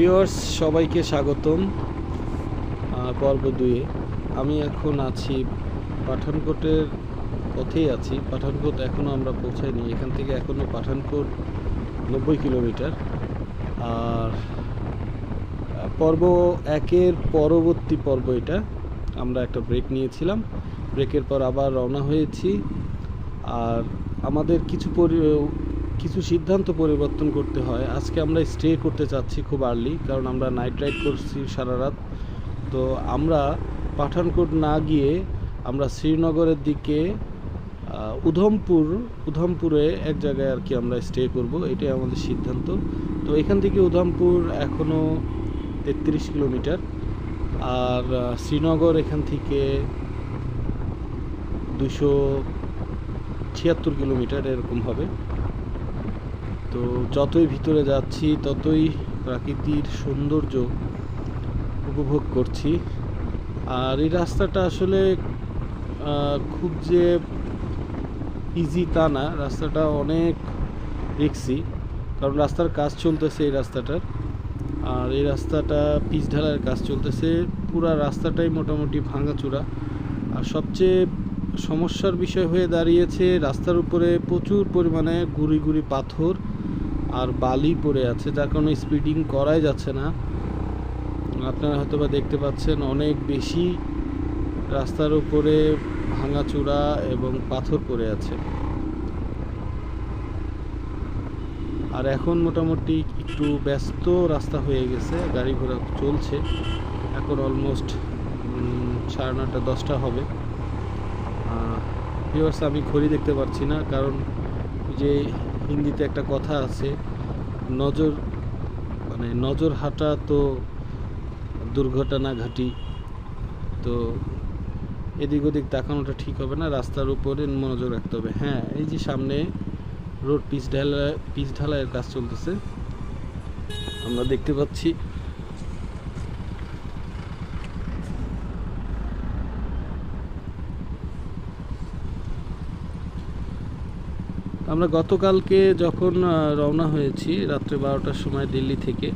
Viewers সবাইকে স্বাগতম পর্ব 2-এ। আমি এখন আছি পাঠানকোটের পথেই আছি। পাঠানকোট এখনও আমরা পৌঁছাইনি, এখান থেকে এখনও পাঠানকোট 90 কিলোমিটার। আর পর্ব 1-এর পরবর্তী পর্ব এটা। আমরা একটা ব্রেক নিয়েছিলাম, ব্রেকের পর আবার রওনা হয়েছি। আর আমাদের কিছু সিদ্ধান্ত পরিবর্তন করতে হয়। আজকে আমরা স্টে করতে চাচ্ছি খুব আর্লি, কারণ আমরা নাইট রাইড করছি সারা রাত। তো আমরা পাঠানকোট না গিয়ে আমরা শ্রীনগরের দিকে উধমপুরে এক জায়গায় আর কি আমরা স্টে করব, এটাই আমাদের সিদ্ধান্ত। তো এখান থেকে উধমপুর এখনও 33 কিলোমিটার, আর শ্রীনগর এখান থেকে 276 কিলোমিটার এরকম হবে। তো যতই ভিতরে যাচ্ছি ততই প্রাকৃতিক সৌন্দর্য উপভোগ করছি। আর এই রাস্তাটা আসলে খুব যে ইজি তা না, রাস্তাটা অনেক রিস্কি, কারণ রাস্তার কাজ চলতেছে এই রাস্তাটার। আর এই রাস্তাটা পিচ ঢালাইয়ের কাজ চলতেছে, পুরা রাস্তাটাই মোটামুটি ভাঙাচোরা। আর সবচেয়ে সমস্যার বিষয় হয়ে দাঁড়িয়েছে, রাস্তার উপরে প্রচুর পরিমাণে গুড়ি পাথর আর বালি পড়ে আছে, যার কারণে স্পিডিং করাই যাচ্ছে না। আপনারা হয়তো বা দেখতে পাচ্ছেন অনেক বেশি রাস্তার উপরে ভাঙাচোরা এবং পাথর পড়ে আছে। আর এখন মোটামুটি একটু ব্যস্ত রাস্তা হয়ে গেছে, গাড়ি ঘোড়া চলছে। এখন অলমোস্ট 9:30 10টা হবে। ভিউয়ার্স আমি ঘড়ি দেখতে পাচ্ছি না, কারণ যে হিন্দিতে একটা কথা আছে, নজর হাঁটা তো দুর্ঘটনা ঘাটি। তো এদিক ওদিক তাকানোটা ঠিক হবে না, রাস্তার উপরে মনোযোগ রাখতে হবে। হ্যাঁ, এই যে সামনে রোড পিচ ঢালাইয়ের কাজ চলতেছে, আমরা দেখতে পাচ্ছি। আমরা গতকালকে যখন রওনা হয়েছি রাত্রে 12টার সময় দিল্লি থেকে,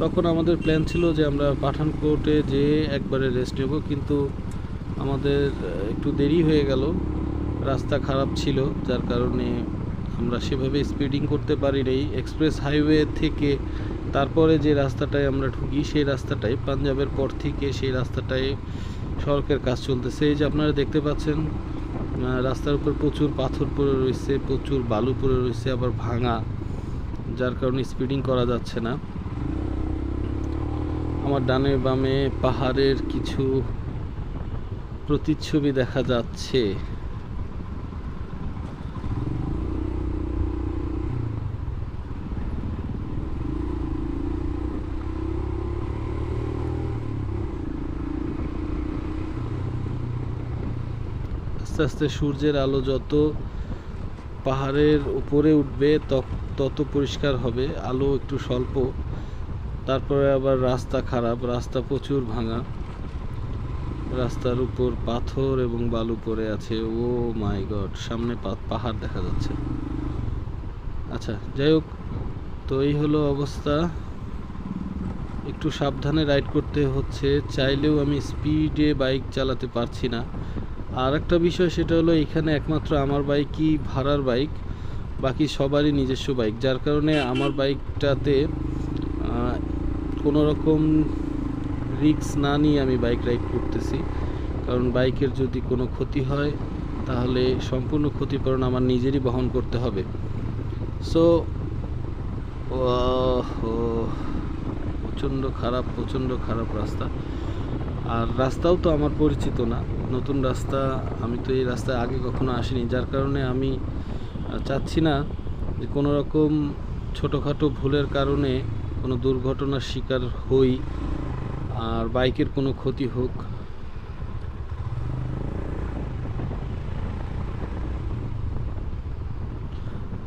তখন আমাদের প্ল্যান ছিল যে আমরা পাঠানকোটে যেয়ে একবারে রেস্ট নেব, কিন্তু আমাদের একটু দেরি হয়ে গেল, রাস্তা খারাপ ছিল, যার কারণে আমরা সেভাবে স্পিডিং করতে পারি নাই। এক্সপ্রেস হাইওয়ে থেকে তারপরে যে রাস্তাটায় আমরা ঢুকি, সেই রাস্তাটায় পাঞ্জাবের পর থেকে সেই রাস্তাটায় সড়কের কাজ চলতেছে। এই যে আপনারা দেখতে পাচ্ছেন, রাস্তার উপর প্রচুর পাথর পড়ে রয়েছে, প্রচুর বালু পড়ে রয়েছে, আবার ভাঙা, যার কারণে স্পিডিং করা যাচ্ছে না। আমার ডানে বামে পাহাড়ের কিছু প্রতিচ্ছবি দেখা যাচ্ছে। আস্তে আস্তে সূর্যের আলো যত পাহাড়ের উপরে উঠবে তত পরিষ্কার হবে, আলো একটু স্বল্প। তারপরে আবার রাস্তা খারাপ, রাস্তা প্রচুর ভাঙা, রাস্তার উপর পাথর এবং বালু পড়ে আছে। ও মাই গড, সামনে পাহাড় দেখা যাচ্ছে। আচ্ছা, যাই হোক, তো এই হলো অবস্থা। একটু সাবধানে রাইড করতে হচ্ছে, চাইলেও আমি স্পিডে বাইক চালাতে পারছি না। আর একটা বিষয়, সেটা হলো এখানে একমাত্র আমার বাইকই ভাড়ার বাইক, বাকি সবারই নিজস্ব বাইক, যার কারণে আমার বাইকটাতে কোনো রকম রিস্ক না নিয়ে আমি বাইক রাইড করতেছি। কারণ বাইকের যদি কোনো ক্ষতি হয় তাহলে সম্পূর্ণ ক্ষতিপূরণ আমার নিজেরই বহন করতে হবে। সো প্রচণ্ড খারাপ রাস্তা। আর রাস্তাও তো আমার পরিচিত না, নতুন রাস্তা, আমি তো এই রাস্তায় আগে কখনো আসিনি, যার কারণে আমি চাচ্ছি না যে কোনো রকম ছোটোখাটো ভুলের কারণে কোনো দুর্ঘটনার শিকার হই আর বাইকের কোনো ক্ষতি হোক।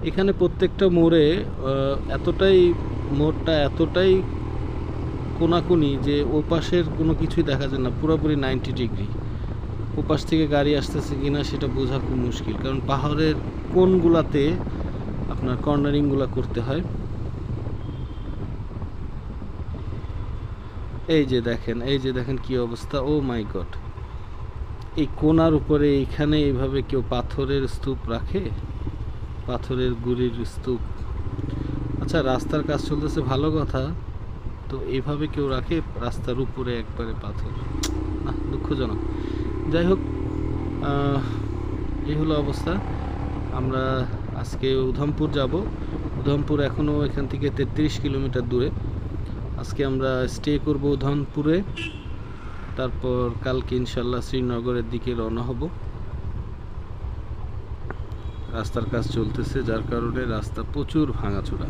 এখানে প্রত্যেকটা মোড়ে মোড়টা এতটাই কোনাকুনি যে ওপাশের কোনো কিছুই দেখা যায় না, পুরোপুরি 90 ডিগ্রি। ওপাশ থেকে গাড়ি আসতেছে কিনা সেটা বোঝা খুব মুশকিল, কারণ পাহাড়ের কোনগুলাতে আপনার কর্নারিংগুলো করতে হয়। এই যে দেখেন কি অবস্থা। ও মাই গড, এই কোণার উপরে এইখানে এইভাবে কেউ পাথরের স্তূপ রাখে, পাথরের গুড়ির স্তূপ। আচ্ছা, রাস্তার কাজ চলতেছে ভালো কথা, তো এইভাবে কেউ রাখে রাস্তার উপরে একবারে পাথর? না, দুঃখজনক। যাই হোক, এই হলো অবস্থা। আমরা আজকে উধমপুর যাব। উধমপুর এখনও এখান থেকে 33 কিলোমিটার দূরে। আজকে আমরা স্টে করব উধমপুরে, তারপর কালকে ইনশাল্লাহ শ্রীনগরের দিকে রওনা হব। রাস্তার কাজ চলতেছে, যার কারণে রাস্তা প্রচুর ভাঙাচোরা।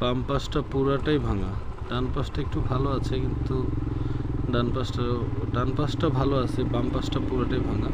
বাম পাশটা পুরাটাই ভাঙা, ডান পাশটা একটু ভালো আছে, কিন্তু ডান পাশটা ভালো আছে, বাম পাশটা পুরোটাই ভাঙা।